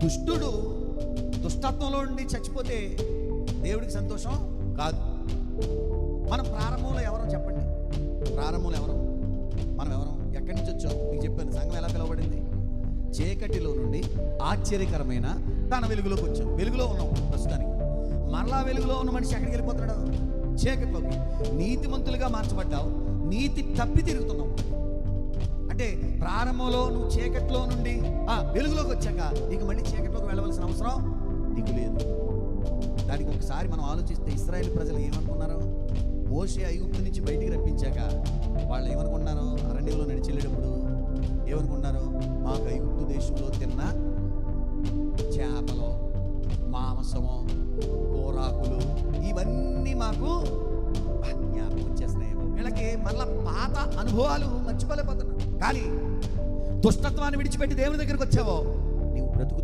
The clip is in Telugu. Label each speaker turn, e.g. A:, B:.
A: దుష్టుడు దుష్టత్వంలో నుండి చచ్చిపోతే దేవుడికి సంతోషం కాదు. మనం ప్రారంభంలో ఎవరో చెప్పండి, ప్రారంభంలో ఎవరు? మనం ఎవరు? ఎక్కడి నుంచి వచ్చాం? మీకు చెప్పాను, సంఘం ఎలా పిలువబడింది? చీకటిలో నుండి ఆశ్చర్యకరమైన తన వెలుగులోకి వచ్చాం. వెలుగులో ఉన్నాం ప్రస్తుతానికి. మరలా వెలుగులో ఉన్న మనిషి ఎక్కడికి వెళ్ళిపోతున్నాడు? చీకటిలోకి. నీతిమంతులుగా మార్చబడ్డావు, నీతి తప్పి తిరుగుతున్నావు. అంటే ప్రారంభంలో నువ్వు చీకట్లో నుండి వెలుగులోకి వచ్చాక ఇక మళ్ళీ చీకట్లోకి వెళ్ళవలసిన అవసరం నీకు లేదు. దానికి ఒకసారి మనం ఆలోచిస్తే ఇశ్రాయేలు ప్రజలు ఏమనుకున్నారు? మోషే ఐగుప్తు నుంచి బయటికి రప్పించాక వాళ్ళు ఏమనుకున్నారు? అరణ్యంలో నడిచి వెళ్ళేటప్పుడు ఏమనుకున్నారు? మాకు ఐగుప్తు దేశంలో తిన్న చేపలు, మాంసము, కూరాకులు ఇవన్నీ మాకు జ్ఞాపకం వచ్చేస్తున్నాయేమో. వీళ్ళకి మళ్ళా పాత అనుభవాలు మర్చిపోలేకపోతున్నారు. కానీ దుష్టత్వాన్ని విడిచిపెట్టి దేవుని దగ్గరికి వచ్చావో నీవు బ్రతుకుతావు.